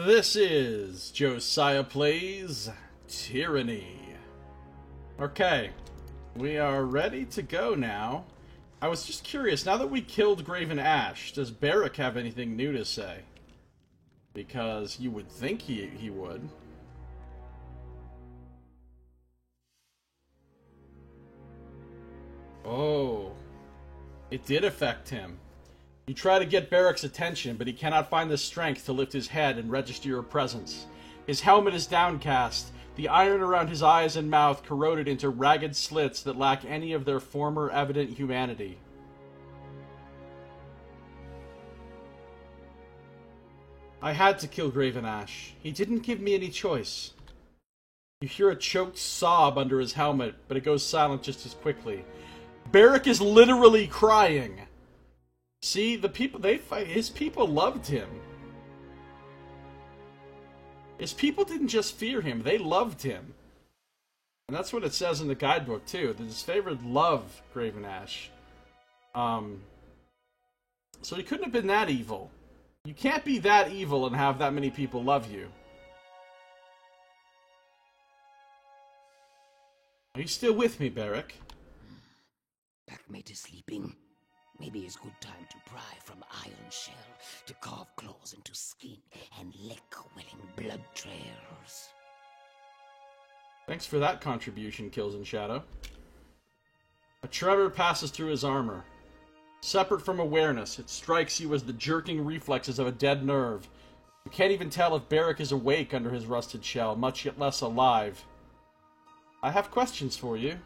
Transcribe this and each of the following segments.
This is Josiah Plays Tyranny. Okay, we are ready to go now. I was just curious, now that we killed Graven Ash, does Barrick have anything new to say? Because you would think he would. Oh, it did affect him. You try to get Barrick's attention, but he cannot find the strength to lift his head and register your presence. His helmet is downcast, the iron around his eyes and mouth corroded into ragged slits that lack any of their former evident humanity. I had to kill Graven Ash. He didn't give me any choice. You hear a choked sob under his helmet, but it goes silent just as quickly. Barrick is literally crying. See, the people, his people loved him. His people didn't just fear him, they loved him. And that's what it says in the guidebook, too, that his favorite loved Graven Ash. So he couldn't have been that evil. You can't be that evil and have that many people love you. Are you still with me, Barrick? Packmate is sleeping. Maybe it's good time to pry from iron shell, to carve claws into skin, and lick welling blood trails. Thanks for that contribution, Kills in Shadow. A tremor passes through his armor. Separate from awareness, it strikes you as the jerking reflexes of a dead nerve. You can't even tell if Barrick is awake under his rusted shell, much less alive. I have questions for you.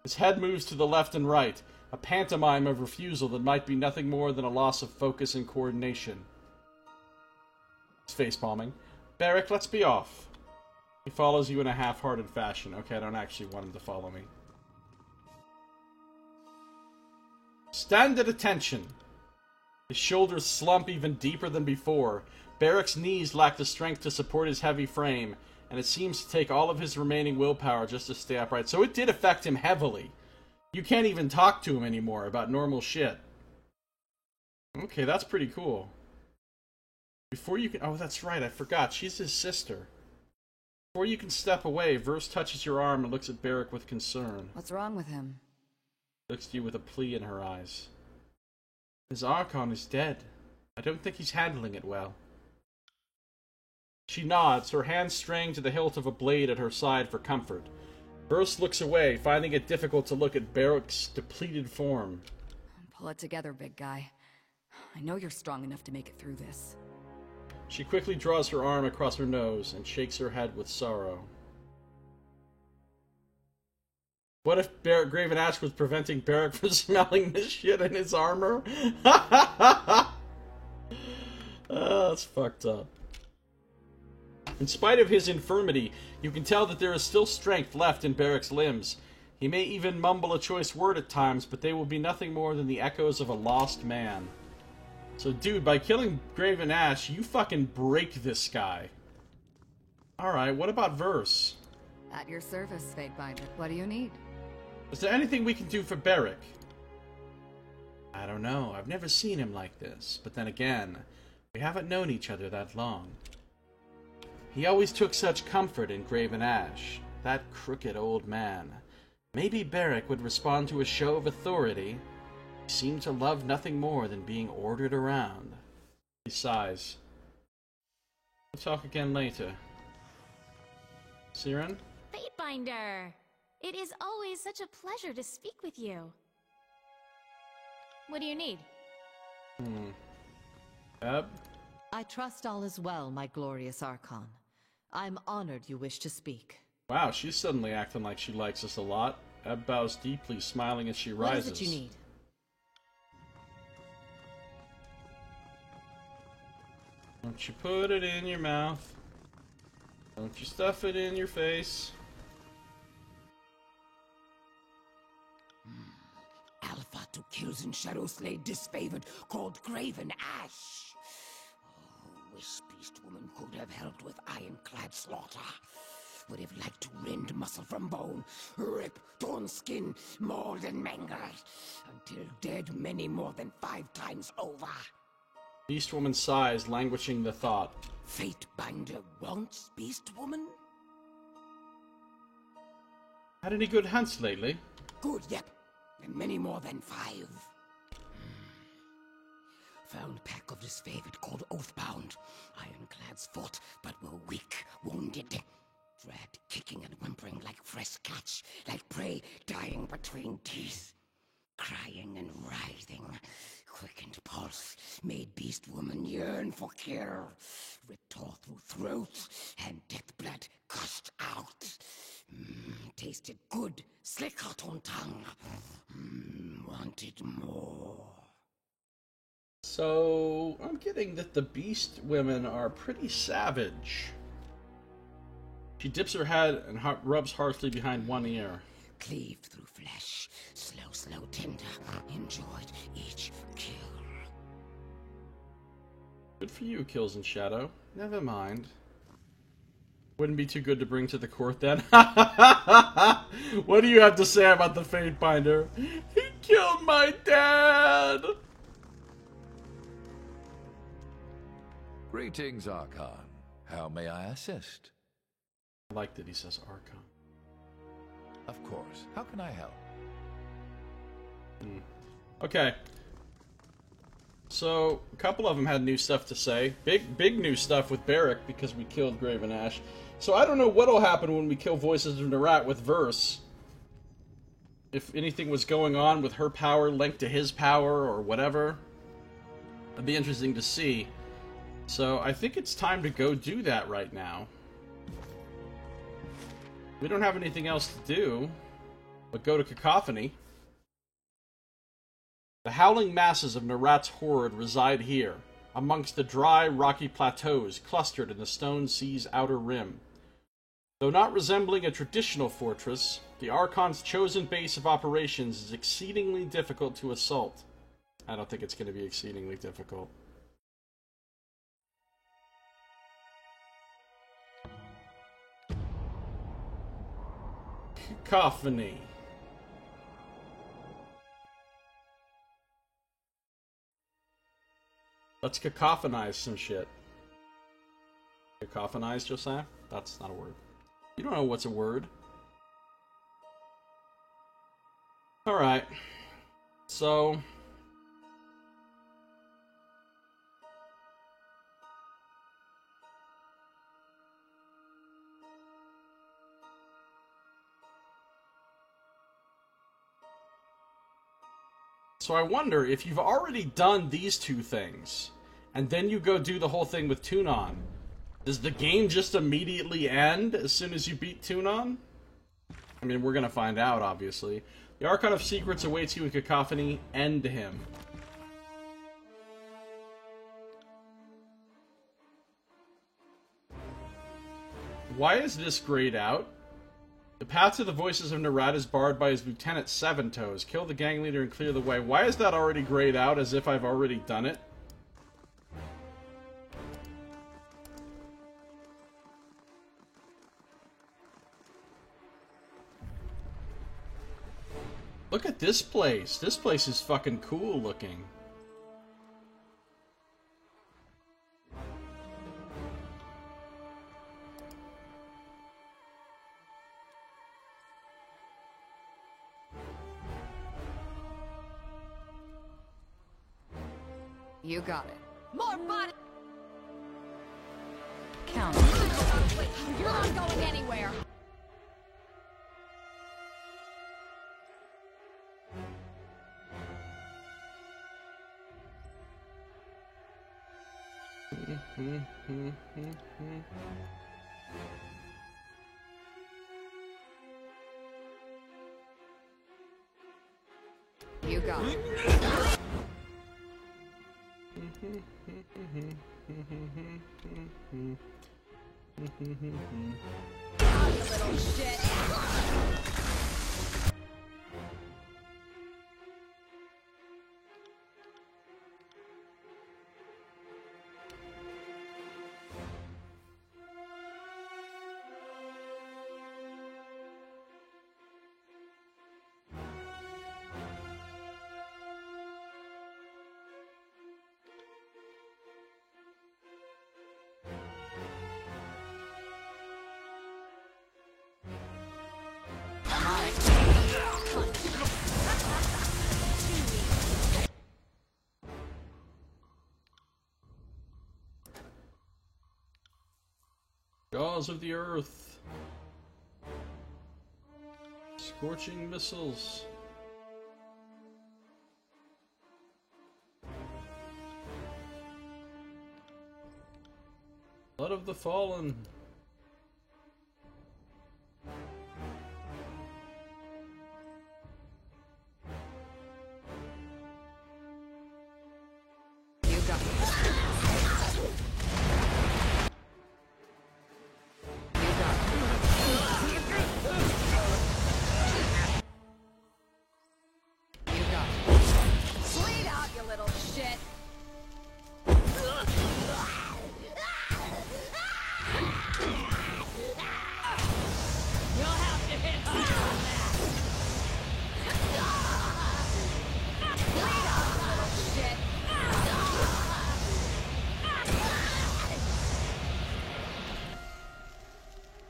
His head moves to the left and right, a pantomime of refusal that might be nothing more than a loss of focus and coordination. He's face-palming. Barrick, let's be off. He follows you in a half-hearted fashion. Okay, I don't actually want him to follow me. Stand at attention. His shoulders slump even deeper than before. Barrick's knees lack the strength to support his heavy frame, and it seems to take all of his remaining willpower just to stay upright. So it did affect him heavily. You can't even talk to him anymore about normal shit. Okay, that's pretty cool. Before you can... Oh, that's right, I forgot. She's his sister. Before you can step away, Verse touches your arm and looks at Barrick with concern. What's wrong with him? Looks at you with a plea in her eyes. His Archon is dead. I don't think he's handling it well. She nods, her hand straying to the hilt of a blade at her side for comfort. Verse looks away, finding it difficult to look at Barrick's depleted form. Pull it together, big guy. I know you're strong enough to make it through this. She quickly draws her arm across her nose and shakes her head with sorrow. What if Graven Ash was preventing Barrick from smelling this shit in his armor? Oh, that's fucked up. In spite of his infirmity, you can tell that there is still strength left in Barrick's limbs. He may even mumble a choice word at times, but they will be nothing more than the echoes of a lost man. So, dude, by killing Graven Ash, you fucking break this guy. Alright, what about Verse? At your service, Fatebinder. What do you need? Is there anything we can do for Barrick? I don't know. I've never seen him like this. But then again, we haven't known each other that long. He always took such comfort in Graven Ash, that crooked old man. Maybe Barrick would respond to a show of authority. He seemed to love nothing more than being ordered around. He sighs. We'll talk again later. Siren? Fatebinder! It is always such a pleasure to speak with you. What do you need? Eb? I trust all is well, my glorious Archon. I'm honored you wish to speak. Wow, she's suddenly acting like she likes us a lot. Eb bows deeply, smiling as she rises. What is it you need? Don't you put it in your mouth. Don't you stuff it in your face. Alpha to Kills and Shadow slay disfavored, called Graven Ash. Oh, wish Beast Woman could have helped with ironclad slaughter. Would have liked to rend muscle from bone, rip torn skin, mauled and mangled, until dead many more than 5 times over. Beast Woman sighs, languishing the thought. Fatebinder wants Beast Woman? Had any good hunts lately? Good, yep. And many more than 5. Found pack of disfavored called Oathbound. Ironclads fought, but were weak, wounded. Dragged, kicking and whimpering like fresh catch, like prey dying between teeth. Crying and writhing, quickened pulse, made Beast Woman yearn for kill. Ripped tore through throat, and death blood gushed out. Tasted good, slick hot on tongue. Wanted more. So, I'm getting that the Beast Women are pretty savage. She dips her head and rubs harshly behind one ear. Cleaved through flesh, slow, tender. Enjoyed each kill. Good for you, Kills in Shadow. Never mind. Wouldn't be too good to bring to the court then. What do you have to say about the Fatebinder? He killed my dad! Greetings, Archon. How may I assist? I like that he says Archon. Of course. How can I help? Okay. So, a couple of them had new stuff to say. Big new stuff with Barrick because we killed Graven Ash. So I don't know what'll happen when we kill Voices of Nerat with Verse. If anything was going on with her power linked to his power or whatever. It'd be interesting to see. So I think it's time to go do that right now. We don't have anything else to do but go to Cacophony. The howling masses of Nerat's horde reside here, amongst the dry, rocky plateaus clustered in the stone sea's outer rim. Though not resembling a traditional fortress, the Archon's chosen base of operations is exceedingly difficult to assault. I don't think it's going to be exceedingly difficult. Cacophony. Let's cacophonize some shit. Cacophonize, Josiah? That's not a word. You don't know what's a word. Alright. So... So I wonder if you've already done these two things, and then you go do the whole thing with Tunon, does the game just immediately end as soon as you beat Tunon? I mean, we're gonna find out, obviously. The Archon of Secrets awaits you in Cacophony. End him. Why is this grayed out? The path to the Voices of Nerat is barred by his Lieutenant Seven Toes. Kill the gang leader and clear the way. Why is that already grayed out as if I've already done it? Look at this place. This place is fucking cool looking. You got it. More body! Count. You're not going anywhere! You got it. You little shit! Jaws of the Earth. Scorching missiles. Blood of the Fallen. You got it. You got it. You got it. Bleed out, you little shit. You'll have to hit harder on that. Bleed out, you little shit.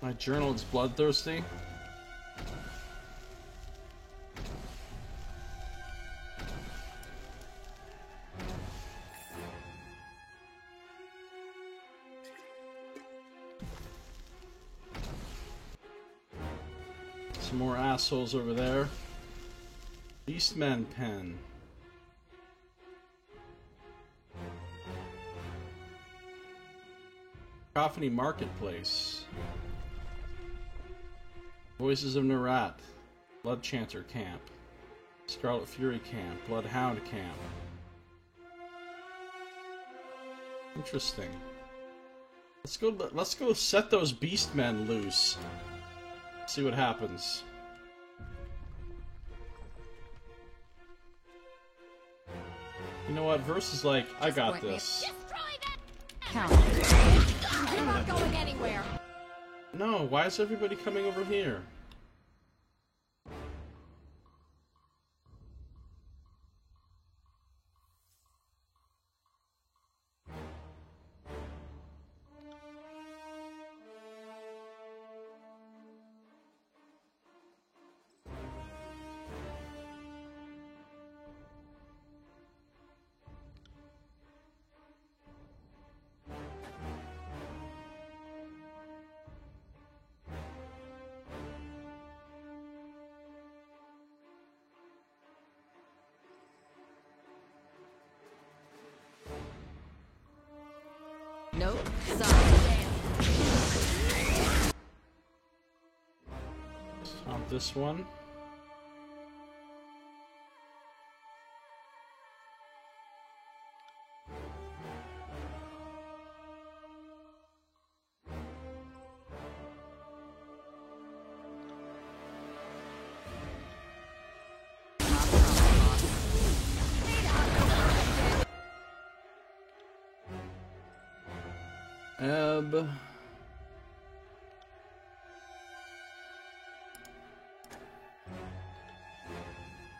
My journal is bloodthirsty. Some more assholes over there. Beastman pen. Cacophony Marketplace. Voices of Nerat. Blood Chanter Camp. Scarlet Fury Camp. Bloodhound Camp. Interesting. Let's go set those beastmen loose. See what happens. You know what? Verse is like, I got this. Destroy that! Count. You're not going anywhere! No, why is everybody coming over here? Nope. Sorry. Not this one. Ebb.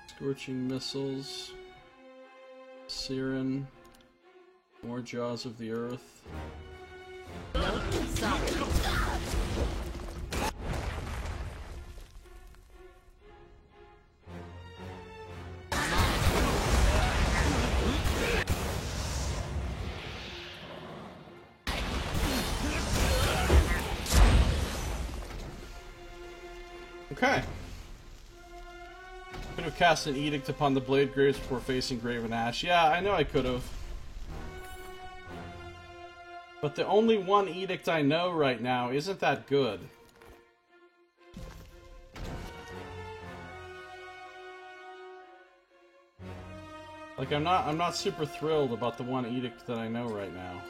Scorching missiles. Siren. More Jaws of the Earth. Nope. Sorry. Okay. Could have cast an edict upon the Blade Graves before facing Graven Ash. Yeah, I know I could have. But the only one edict I know right now isn't that good. Like, I'm not super thrilled about the one edict that I know right now.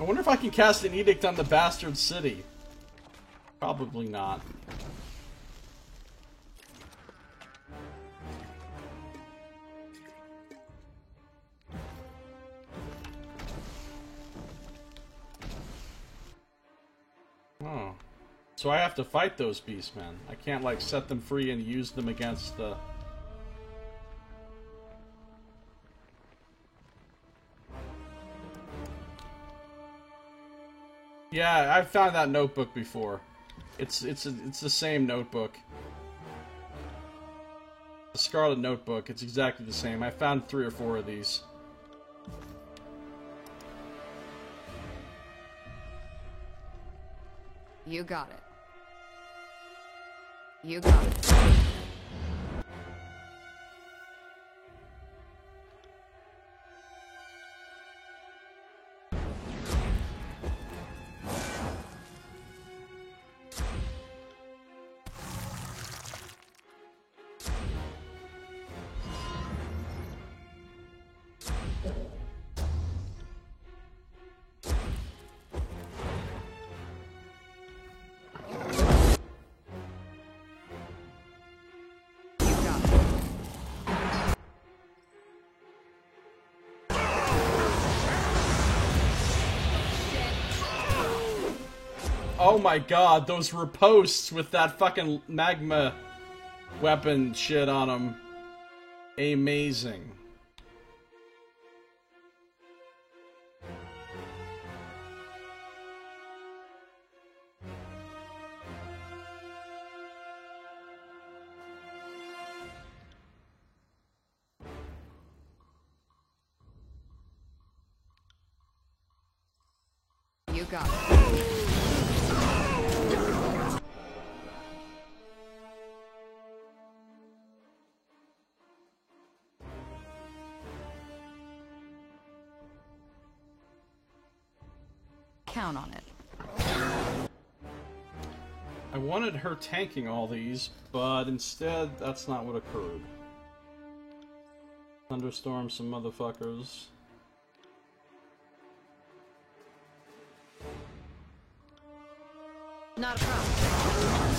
I wonder if I can cast an edict on the bastard city. Probably not. Oh. So I have to fight those beastmen. I can't, like, set them free and use them against the... Yeah, I've found that notebook before. It's the same notebook. The Scarlet Notebook. It's exactly the same. I found 3 or 4 of these. You got it. You got it. Oh my god, those ripostes with that fucking magma weapon shit on them. Amazing. You got it. Count on it. I wanted her tanking all these, but instead, that's not what occurred. Thunderstorm some motherfuckers. Not a problem.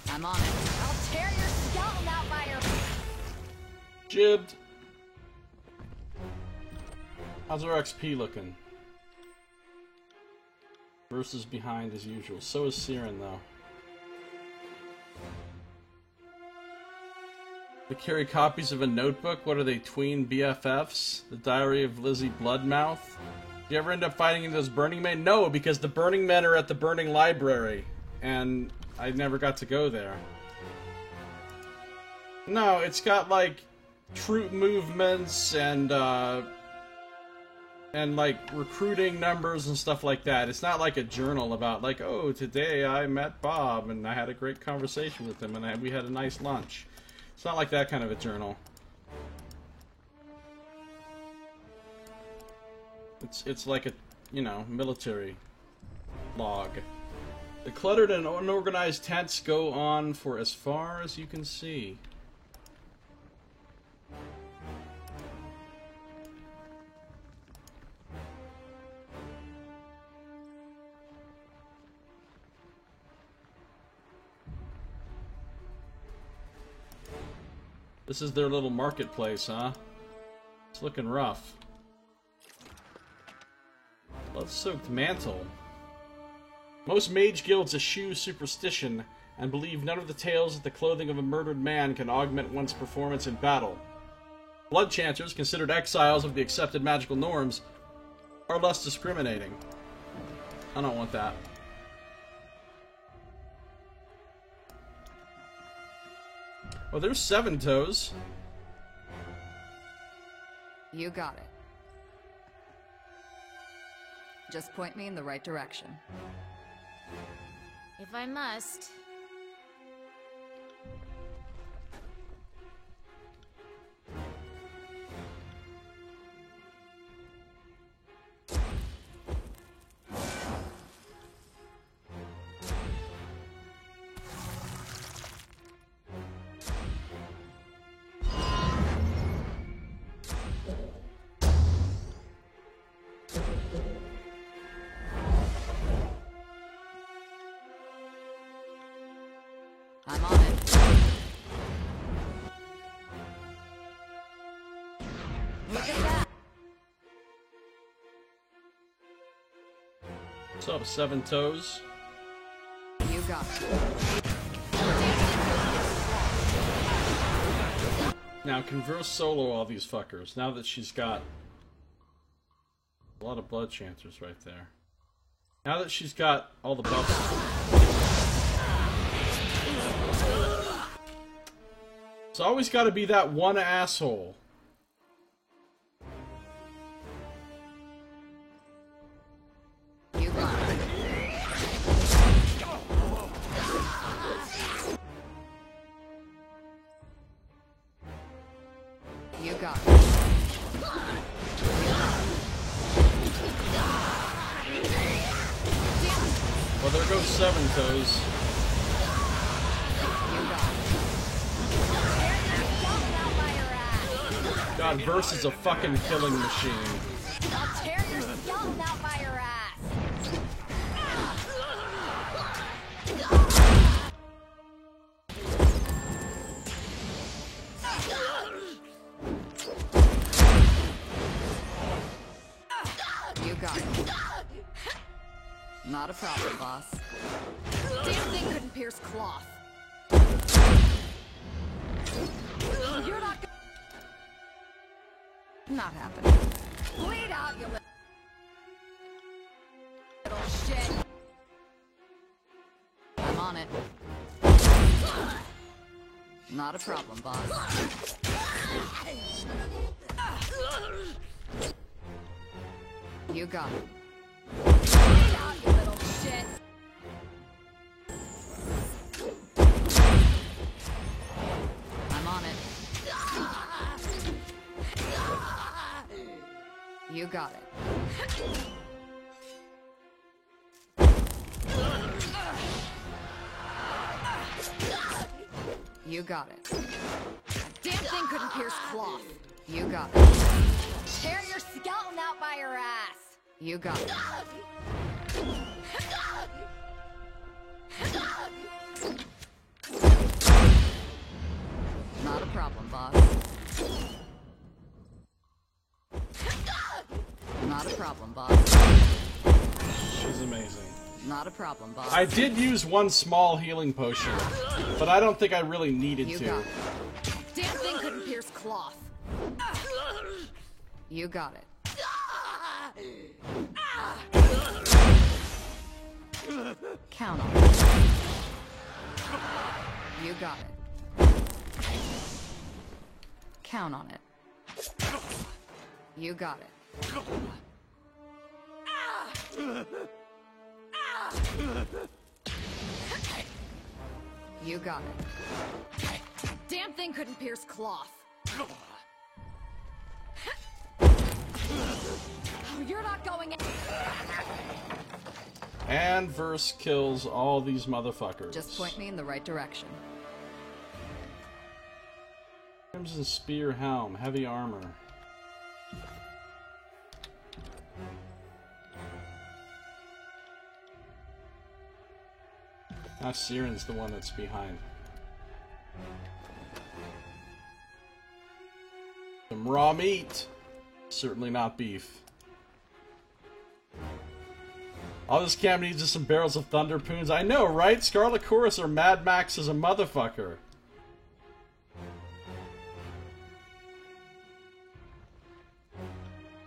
I'm on it. I'll tear your skeleton out by your... Jibbed. How's our XP looking? Versus behind as usual. So is Siren, though. They carry copies of a notebook. What are they, tween BFFs? The Diary of Lizzie Bloodmouth? Did you ever end up fighting in those Burning Men? No, because the Burning Men are at the Burning Library. And I never got to go there. No, it's got, like, troop movements and like, recruiting numbers and stuff like that. It's not like a journal about, like, oh, today I met Bob and I had a great conversation with him and we had a nice lunch. It's not like that kind of a journal. It's like a, you know, military log. The cluttered and unorganized tents go on for as far as you can see. This is their little marketplace, huh? It's looking rough. Blood-soaked mantle. Most mage guilds eschew superstition and believe none of the tales that the clothing of a murdered man can augment one's performance in battle. Blood chanters, considered exiles of the accepted magical norms, are less discriminating. I don't want that. Oh, there's 7 toes. You got it. Just point me in the right direction. If I must. What's up, Seven Toes? You got it. Now, converse solo all these fuckers, now that she's got a lot of blood chancers right there. Now that she's got all the buffs. It's always got to be that one asshole. You got it. You got it. Well, there goes Seven Toes. You got it. God, Verse is a fucking killing machine. I'll tear your skeleton out by your ass. You got it. Not a problem, boss. Damn thing couldn't pierce cloth. You're not gonna Not happening. bleed out, you little shit. I'm on it. Not a problem, boss. You got it. Bleed out, you little shit. I'm on it. You got it. You got it. Damn thing couldn't pierce cloth. You got it. Tear your skeleton out by your ass. You got it. Not a problem, boss. Not a problem, boss. She's amazing. Not a problem, boss. I did use one small healing potion, but I don't think I really needed You to. got it. Damn thing couldn't pierce cloth. You got it. Count on it. You got it. Count on it. You got it. You got it. Damn thing couldn't pierce cloth. You're not going in. And Verse kills all these motherfuckers. Just point me in the right direction. Crimson Spear Helm, heavy armor. Now Siren's the one that's behind. Some raw meat. Certainly not beef. All this camp needs is some barrels of Thunder Poons. I know, right? Scarlet Chorus or Mad Max is a motherfucker.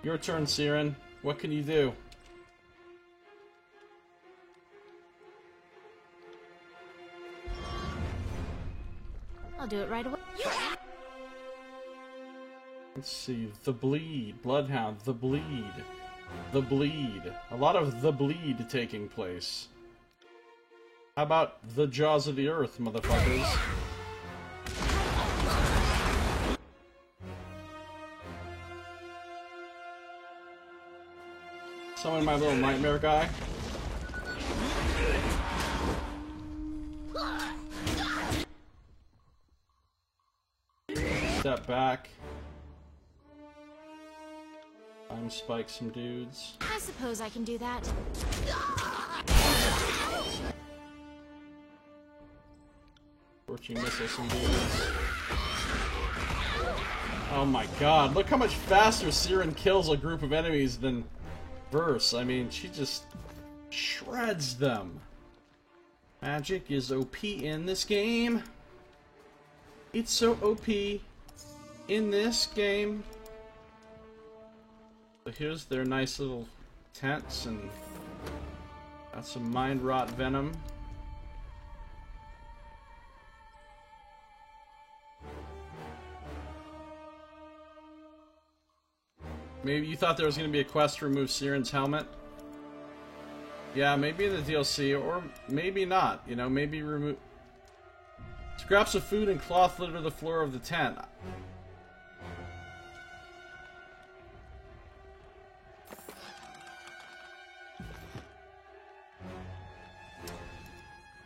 Your turn, Siren. What can you do? I'll do it right away. Let's see. The Bleed. Bloodhound. The Bleed. The Bleed. A lot of The Bleed taking place. How about the Jaws of the Earth, motherfuckers? Summon my little nightmare guy. Step back. Time spike some dudes. I suppose I can do that. Scorching missile some dudes. Oh my god, look how much faster Siren kills a group of enemies than Verse. I mean, she just Shreds them. Magic is OP in this game. It's so OP in this game. So here's their nice little tents, and got some mind rot venom. Maybe you thought there was going to be a quest to remove Siren's helmet? Yeah, maybe in the DLC, or maybe not. You know, maybe remove... Scraps of food and cloth litter the floor of the tent.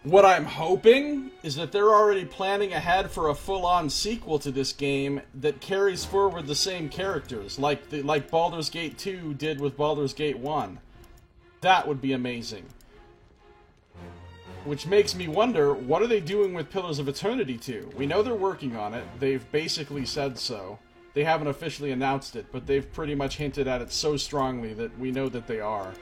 What I'm hoping is that they're already planning ahead for a full-on sequel to this game that carries forward the same characters, like Baldur's Gate 2 did with Baldur's Gate 1. That would be amazing. Which makes me wonder, what are they doing with Pillars of Eternity 2? We know they're working on it. They've basically said so. They haven't officially announced it, but they've pretty much hinted at it so strongly that we know that they are.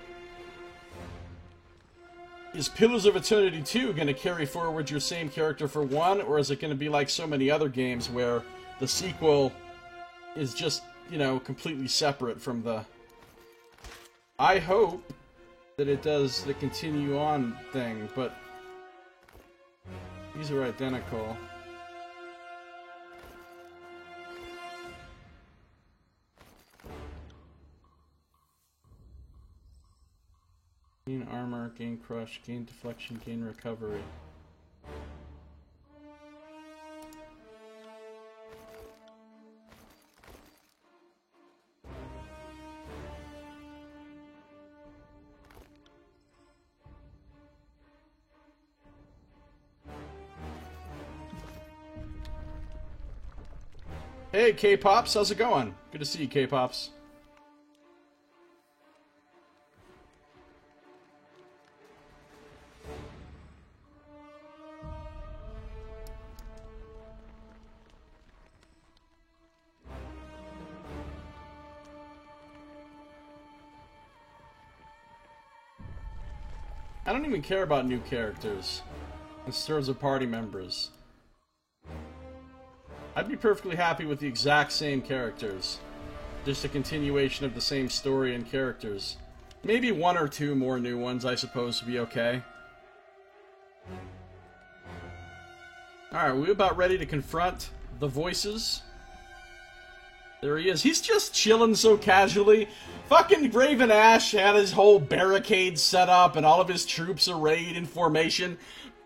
Is Pillars of Eternity 2 going to carry forward your same character for 1, or is it going to be like so many other games where the sequel is just, you know, completely separate from the... I hope that it does the continue on thing, but these are identical. Gain armor, gain crush, gain deflection, gain recovery. Hey K-Pops, how's it going? Good to see you, K-Pops. I don't even care about new characters in terms of party members. I'd be perfectly happy with the exact same characters. Just a continuation of the same story and characters. Maybe 1 or 2 more new ones, I suppose, would be okay. Alright, we about ready to confront the voices? There he is. He's just chilling so casually. Fucking Graven Ash had his whole barricade set up and all of his troops arrayed in formation.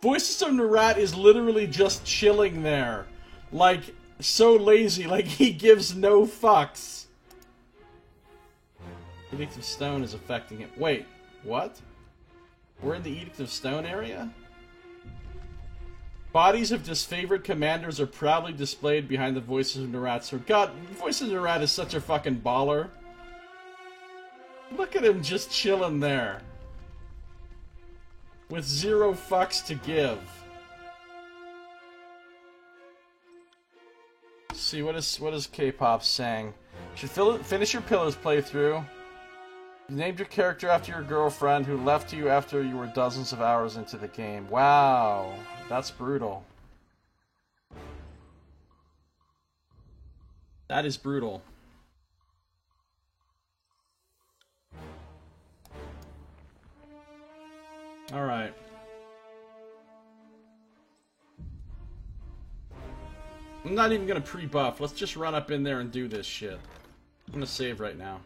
Voices of Nerat is literally just chilling there. Like, so lazy, like he gives no fucks. Edict of Stone is affecting him. Wait, what? We're in the Edict of Stone area? Bodies of disfavored commanders are proudly displayed behind the Voices of Nerat sword. God, Voices of Nerat is such a fucking baller. Look at him just chilling there. With 0 fucks to give. Let's see, what is K-Pop saying? Should finish your Pillars playthrough. You named your character after your girlfriend who left you after you were dozens of hours into the game. Wow, that's brutal. That is brutal. Alright. I'm not even gonna pre-buff. Let's just run up in there and do this shit. I'm gonna save right now.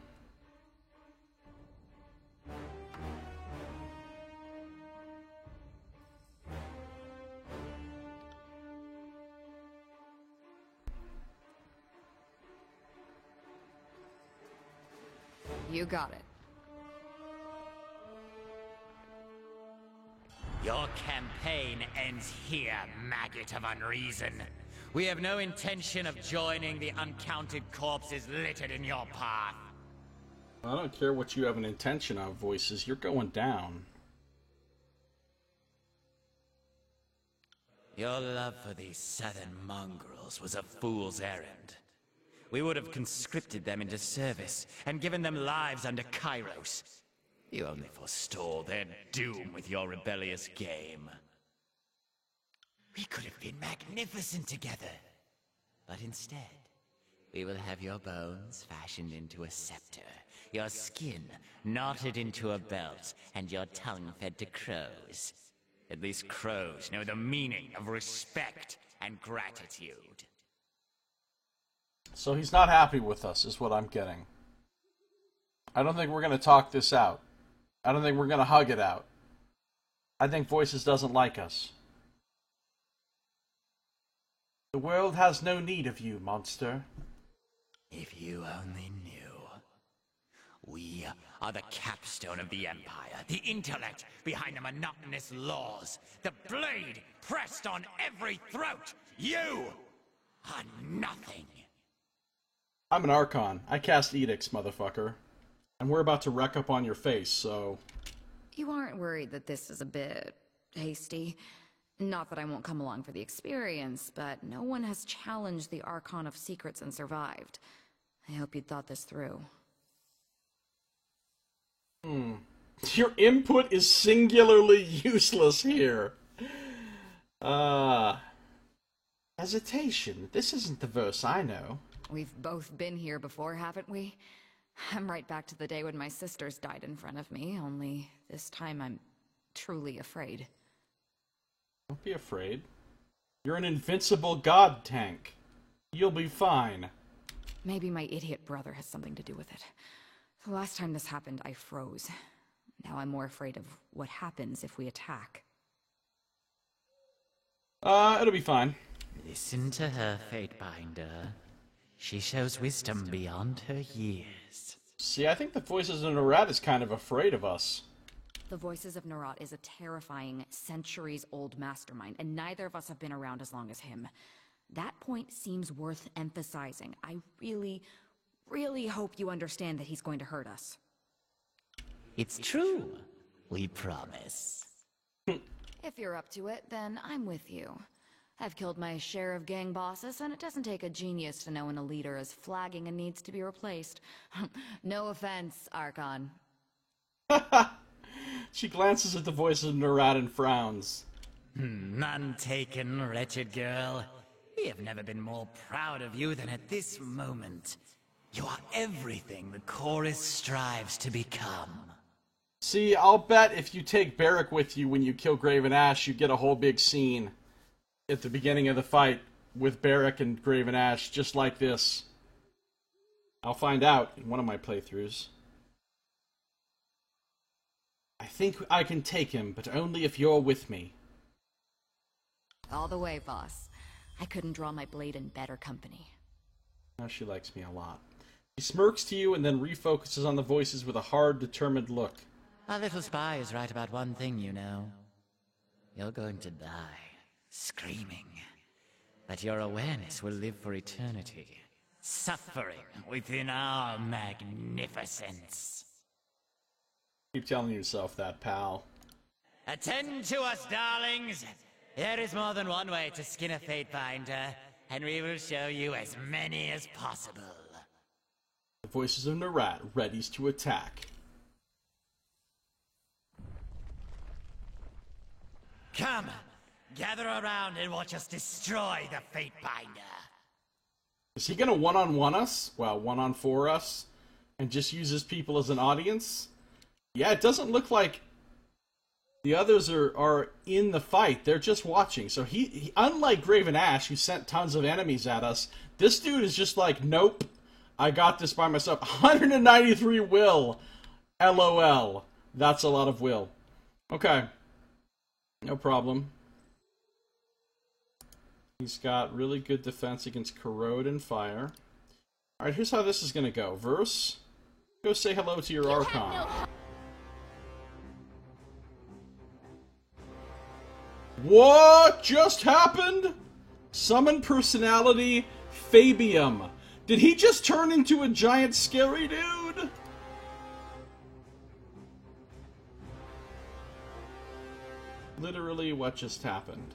You got it. Your campaign ends here, maggot of unreason. We have no intention of joining the uncounted corpses littered in your path. I don't care what you have an intention of, Voices. You're going down. Your love for these southern mongrels was a fool's errand. We would have conscripted them into service and given them lives under Kairos. You only forestall their doom with your rebellious game. We could have been magnificent together. But instead, we will have your bones fashioned into a scepter, your skin knotted into a belt, and your tongue fed to crows. At least crows know the meaning of respect and gratitude. So he's not happy with us, is what I'm getting. I don't think we're going to talk this out. I don't think we're going to hug it out. I think Voices doesn't like us. The world has no need of you, monster. If you only knew. We are the capstone of the Empire, the intellect behind the monotonous laws, the blade pressed on every throat. You are nothing. I'm an Archon. I cast edicts, motherfucker. And we're about to wreck up on your face, so... You aren't worried that this is a bit hasty? Not that I won't come along for the experience, but no one has challenged the Archon of Secrets and survived. I hope you'd thought this through. Your input is singularly useless here. Hesitation. This isn't the verse I know. We've both been here before, haven't we? I'm right back to the day when my sisters died in front of me, only this time I'm truly afraid. Don't be afraid. You're an invincible god tank. You'll be fine. Maybe my idiot brother has something to do with it. The last time this happened, I froze. Now I'm more afraid of what happens if we attack. It'll be fine. Listen to her, Fatebinder. She shows wisdom beyond her years. See, I think the Voices of Nerat is kind of afraid of us. The Voices of Nerat is a terrifying, centuries-old mastermind, and neither of us have been around as long as him. That point seems worth emphasizing. I really hope you understand that he's going to hurt us. It's true. We promise. If you're up to it, then I'm with you. I've killed my share of gang bosses, and it doesn't take a genius to know when a leader is flagging and needs to be replaced. No offense, Archon. She glances at the Voices of Nerat and frowns. None taken, wretched girl. We have never been more proud of you than at this moment. You are everything the chorus strives to become. See, I'll bet if you take Barrack with you when you kill Graven Ash, you get a whole big scene at the beginning of the fight with Barrack and Graven Ash, just like this. I'll find out in one of my playthroughs. I think I can take him, but only if you're with me. All the way, boss. I couldn't draw my blade in better company. Now she likes me a lot. She smirks to you and then refocuses on the Voices with a hard, determined look. Our little spy is right about one thing, you know. You're going to die, screaming. But your awareness will live for eternity, suffering within our magnificence. Keep telling yourself that, pal. Attend to us, darlings! There is more than one way to skin a Fatebinder, and we will show you as many as possible. The Voices of Nerat readies to attack. Come, gather around and watch us destroy the Fatebinder. Is he gonna one-on-one us? Well, one-on-four us? And just use his people as an audience? Yeah, it doesn't look like the others are in the fight. They're just watching. So he unlike Graven Ash, who sent tons of enemies at us, this dude is just like, nope, I got this by myself. 193 will. LOL. That's a lot of will. Okay. No problem. He's got really good defense against corrode and fire. Alright, here's how this is gonna go. Verse, go say hello to your Archon. What just happened? Summon personality Fabium. Did he just turn into a giant scary dude? Literally, what just happened?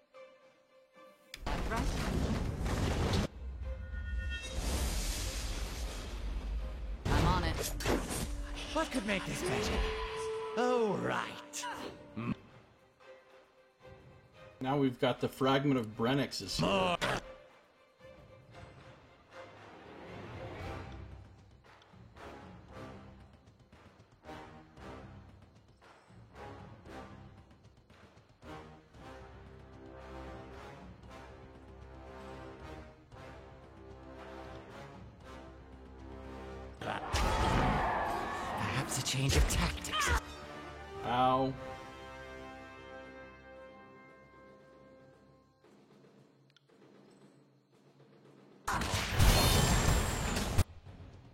What could make this better? Oh, right. Now we've got the fragment of Brennix's here. Perhaps a change of tactics. Ow.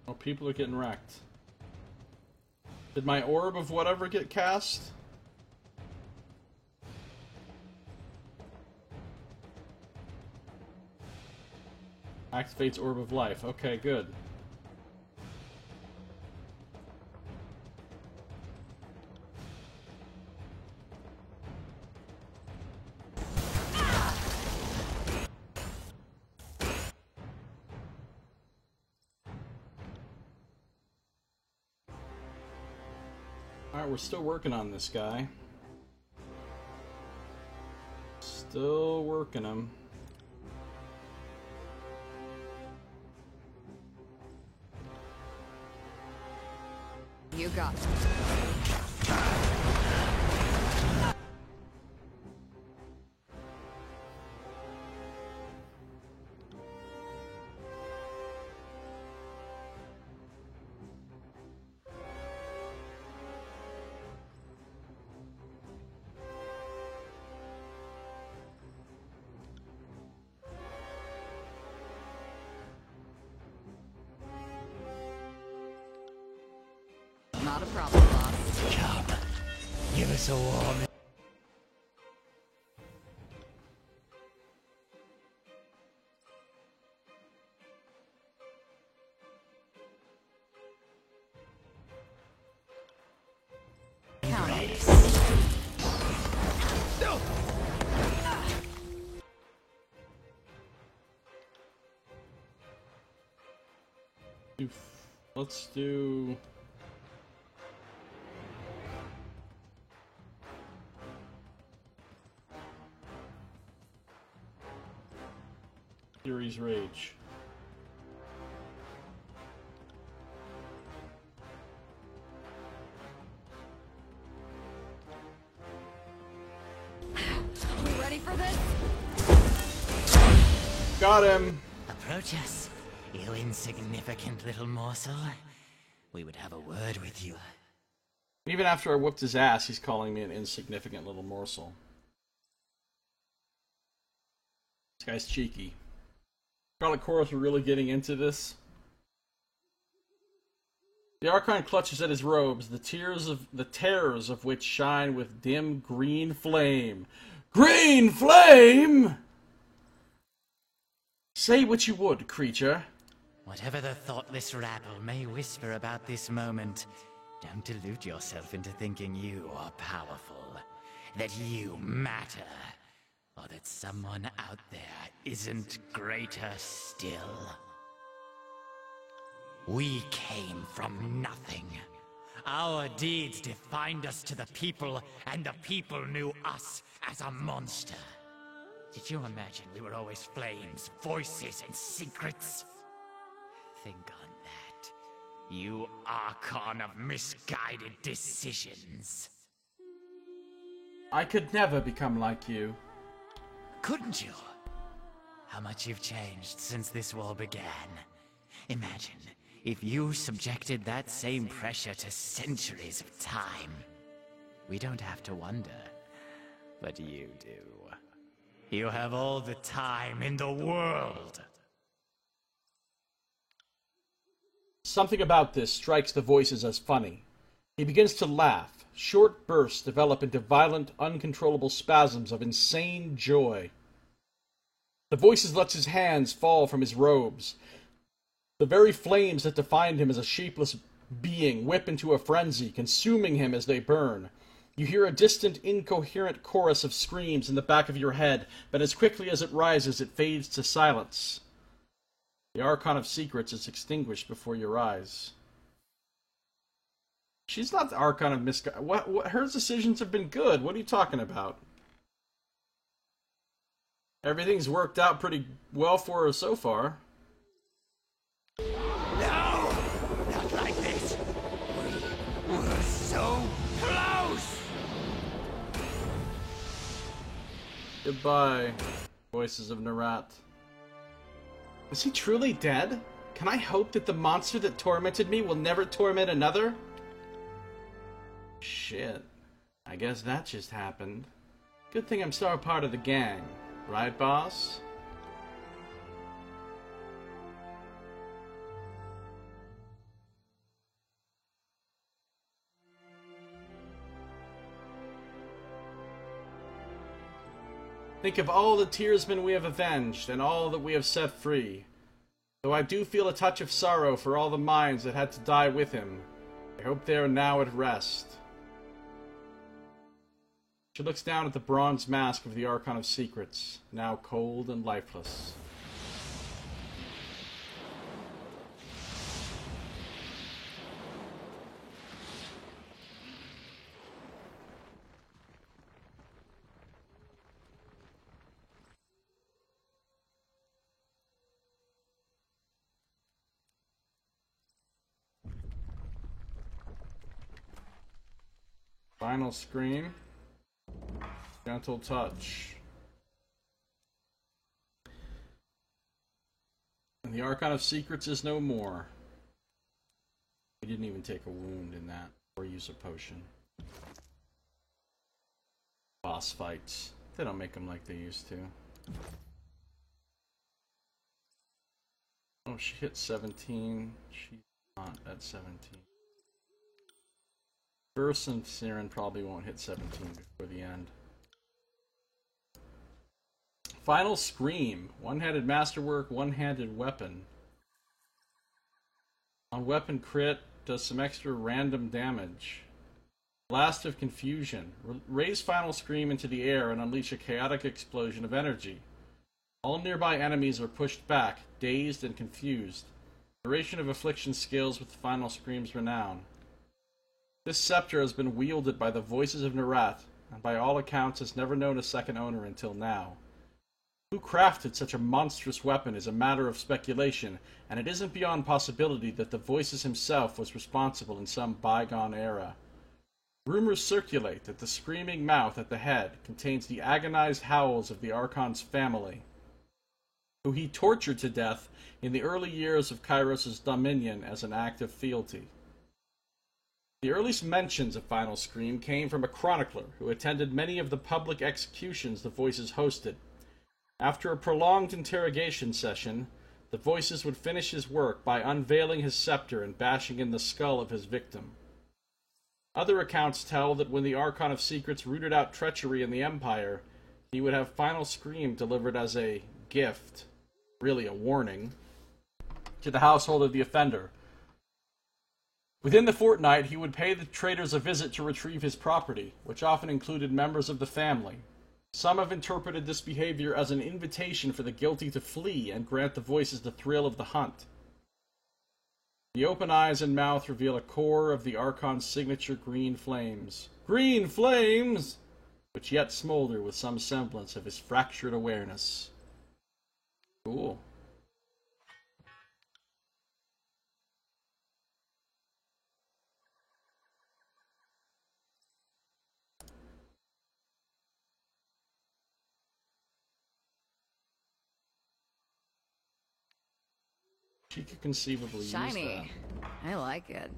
Oh, people are getting wrecked. Did my orb of whatever get cast? Activates Orb of Life. Okay, good. Alright, we're still working on this guy. Still working him. You got it. Not a problem, boss. Come, give us a warm. Count on it. Let's do... Fury's Rage. We ready for this? Got him! Approach us, you insignificant little morsel. We would have a word with you. Even after I whooped his ass, he's calling me an insignificant little morsel. This guy's cheeky. Scarlet Chorus are really getting into this. The Archon clutches at his robes, the tears of which shine with dim green flame. Green flame! Say what you would, creature. Whatever the thoughtless rabble may whisper about this moment, don't delude yourself into thinking you are powerful, that you matter, or that someone out there isn't greater still. We came from nothing. Our deeds defined us to the people, and the people knew us as a monster. Did you imagine we were always flames, voices, and secrets? Think on that, you Archon of misguided decisions. I could never become like you. Couldn't you? How much you've changed since this war began. Imagine if you subjected that same pressure to centuries of time. We don't have to wonder, but you do. You have all the time in the world. Something about this strikes the voices as funny. He begins to laugh. Short bursts develop into violent, uncontrollable spasms of insane joy. The voices lets his hands fall from his robes. The very flames that defined him as a shapeless being whip into a frenzy, consuming him as they burn. You hear a distant, incoherent chorus of screams in the back of your head, but as quickly as it rises, it fades to silence. The Archon of Secrets is extinguished before your eyes. She's not the Archon of Misguided. What? Her decisions have been good. What are you talking about? Everything's worked out pretty well for her so far. No! Not like this! We were so close! Goodbye, voices of Nerat. Is he truly dead? Can I hope that the monster that tormented me will never torment another? Shit. I guess that just happened. Good thing I'm still a part of the gang. Right, boss? Think of all the tearsmen we have avenged, and all that we have set free. Though I do feel a touch of sorrow for all the minds that had to die with him, I hope they are now at rest. She looks down at the bronze mask of the Archon of Secrets, now cold and lifeless. Final scream. Gentle touch. And the Archon of Secrets is no more. We didn't even take a wound in that, or use a potion. Boss fights. They don't make them like they used to. Oh, she hit 17. She's not at 17. Verse and Siren probably won't hit 17 before the end. Final Scream. One-handed masterwork, one-handed weapon. On weapon crit, does some extra random damage. Blast of Confusion. Raise Final Scream into the air and unleash a chaotic explosion of energy. All nearby enemies are pushed back, dazed and confused. Duration of Affliction scales with Final Scream's renown. This scepter has been wielded by the voices of Nerat, and by all accounts has never known a second owner until now. Who crafted such a monstrous weapon is a matter of speculation, and it isn't beyond possibility that the Voices himself was responsible in some bygone era. Rumors circulate that the screaming mouth at the head contains the agonized howls of the Archon's family, who he tortured to death in the early years of Kairos' dominion as an act of fealty. The earliest mentions of Final Scream came from a chronicler who attended many of the public executions the Voices hosted. After a prolonged interrogation session, the Voices would finish his work by unveiling his scepter and bashing in the skull of his victim. Other accounts tell that when the Archon of Secrets rooted out treachery in the Empire, he would have Final Scream delivered as a gift, really a warning, to the household of the offender. Within the fortnight, he would pay the traitors a visit to retrieve his property, which often included members of the family. Some have interpreted this behavior as an invitation for the guilty to flee and grant the Voices the thrill of the hunt. The open eyes and mouth reveal a core of the Archon's signature green flames. Green flames! Which yet smolder with some semblance of his fractured awareness. Cool. She could conceivably use that. Shiny. I like it.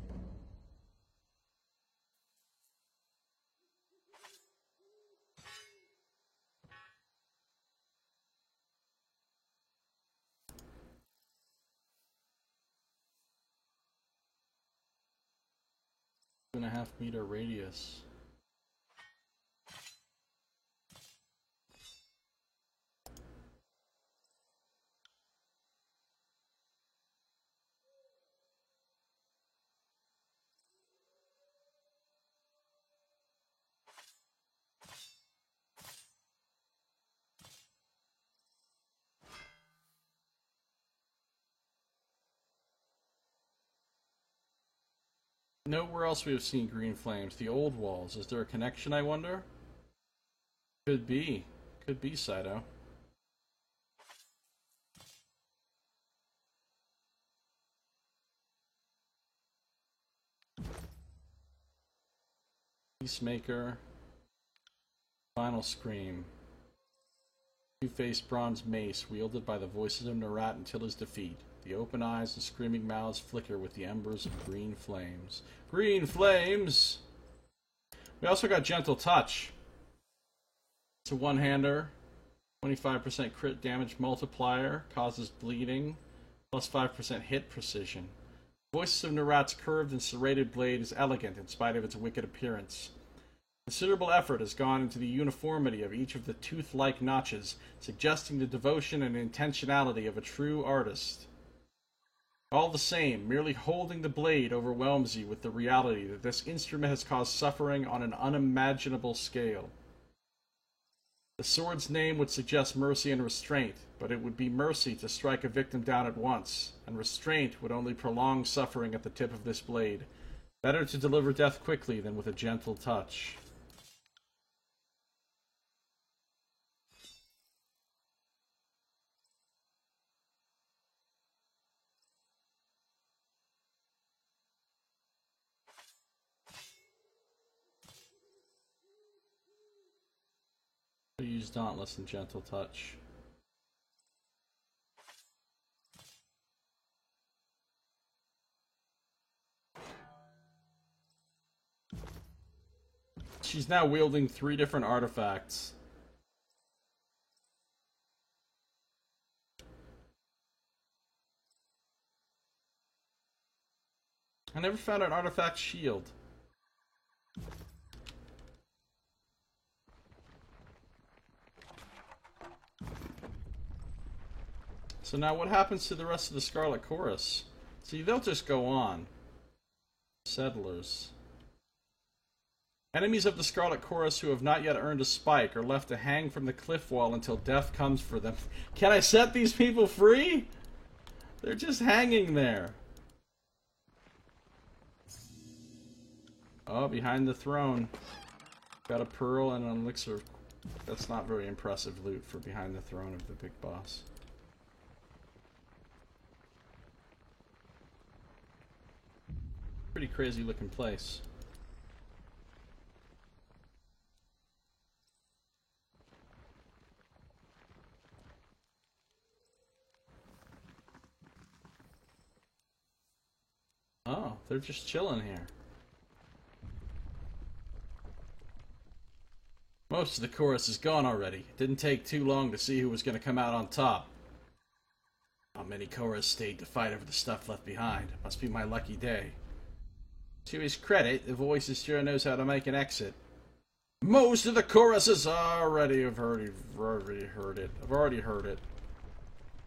Two and a half meter radius. Note where else we have seen green flames. The old walls. Is there a connection, I wonder? Could be. Could be, Saito. Peacemaker. Final Scream. Two-faced bronze mace wielded by the voices of Nerat until his defeat. The open eyes and screaming mouths flicker with the embers of green flames. Green flames! We also got Gentle Touch. It's a one-hander. 25% crit damage multiplier. Causes bleeding. Plus 5% hit precision. The voices of Nerat's curved and serrated blade is elegant in spite of its wicked appearance. Considerable effort has gone into the uniformity of each of the tooth-like notches, suggesting the devotion and intentionality of a true artist. All the same, merely holding the blade overwhelms you with the reality that this instrument has caused suffering on an unimaginable scale. The sword's name would suggest mercy and restraint, but it would be mercy to strike a victim down at once, and restraint would only prolong suffering at the tip of this blade. Better to deliver death quickly than with a gentle touch. Use Dauntless and Gentle Touch. She's now wielding 3 different artifacts. I never found an artifact shield. So now what happens to the rest of the Scarlet Chorus? See, they'll just go on. Settlers. Enemies of the Scarlet Chorus who have not yet earned a spike are left to hang from the cliff wall until death comes for them. Can I set these people free? They're just hanging there. Oh, behind the throne. Got a pearl and an elixir. That's not very impressive loot for behind the throne of the big boss. Pretty crazy looking place. Oh, they're just chilling here. Most of the chorus is gone already. It didn't take too long to see who was going to come out on top. Not many chorus stayed to fight over the stuff left behind. Must be my lucky day. To his credit, the voices sure knows how to make an exit. Most of the choruses already have heard it. I've already heard it.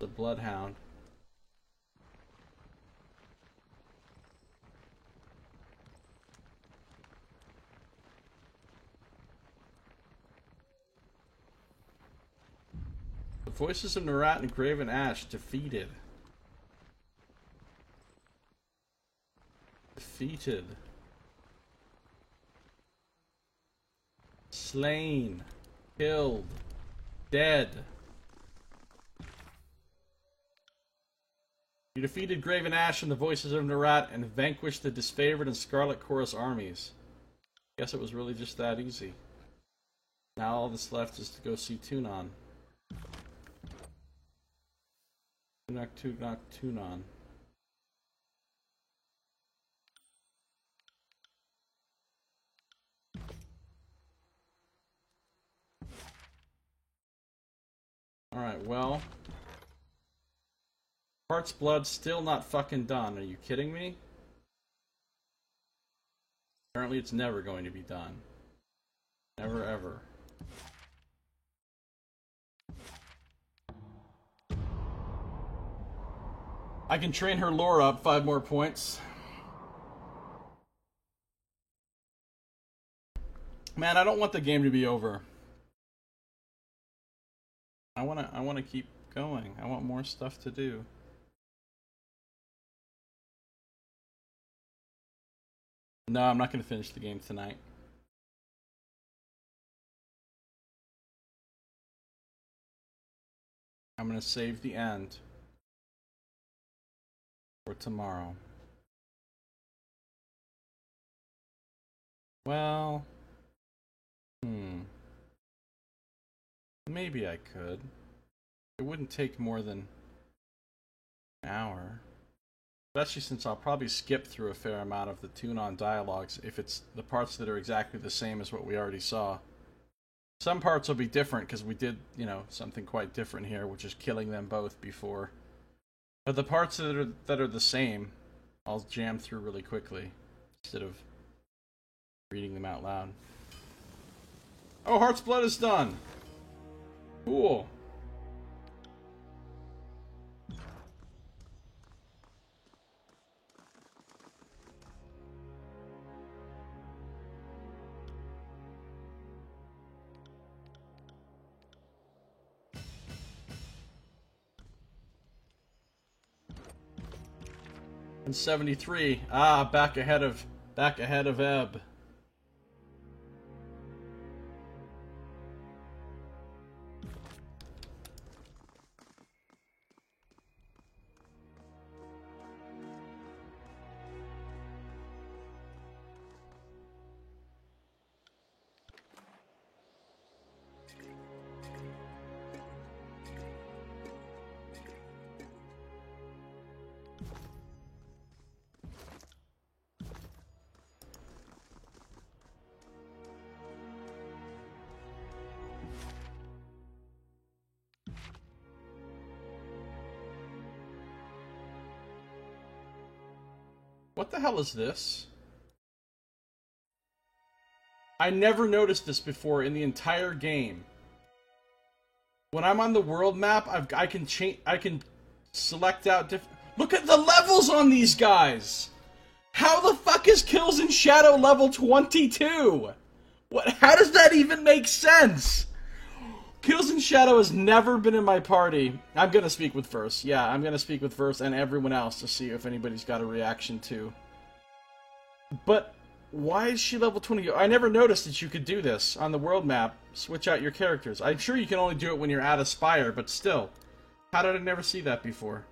The Bloodhound. The voices of Nerat and Graven Ash defeated. Defeated. Slain. Killed. Dead. You defeated Graven Ash and the voices of Nerat and vanquished the disfavored and Scarlet Chorus armies. Guess it was really just that easy. Now all that's left is to go see Tunon. Tunon. Alright, well. Heart's Blood still not fucking done. Are you kidding me? Apparently it's never going to be done. Never ever. I can train her lore up 5 more points. Man, I don't want the game to be over. I wanna keep going. I want more stuff to do. No, I'm not going to finish the game tonight. I'm going to save the end for tomorrow. Well, maybe I could. It wouldn't take more than an hour. Especially since I'll probably skip through a fair amount of the tune-on dialogues if it's the parts that are exactly the same as what we already saw. Some parts will be different because we did, you know, something quite different here, which is killing them both before. But the parts that are the same, I'll jam through really quickly instead of reading them out loud. Oh, Heart's Blood is done! Cool. And 73. Ah, back ahead of Ebb. What the hell is this? I never noticed this before in the entire game. When I'm on the world map, I can select out different. Look at the levels on these guys. How the fuck is Kills in Shadow level 22? What? How does that even make sense? Kills in Shadow has never been in my party. I'm gonna speak with Verse. Yeah, I'm gonna speak with Verse and everyone else to see if anybody's got a reaction to. But why is she level 20? I never noticed that you could do this on the world map. Switch out your characters. I'm sure you can only do it when you're at a spire, but still. How did I never see that before?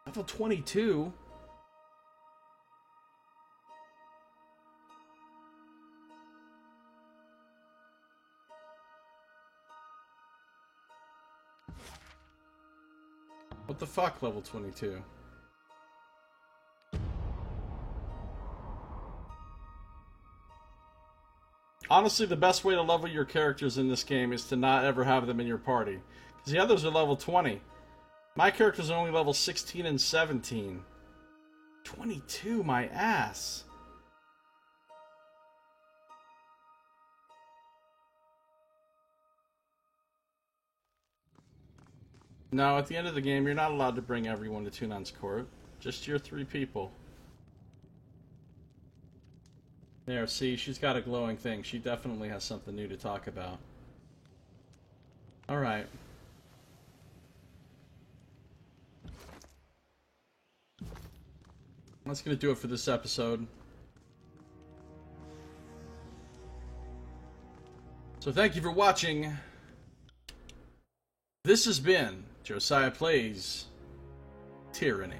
Level 22? What the fuck, level 22? Honestly, the best way to level your characters in this game is to not ever have them in your party. Because the others are level 20. My characters are only level 16 and 17. 22, my ass. No, at the end of the game, you're not allowed to bring everyone to Tunan's court. Just your 3 people. There, see, she's got a glowing thing. She definitely has something new to talk about. Alright. That's gonna do it for this episode. So thank you for watching. This has been Josiah Plays Tyranny.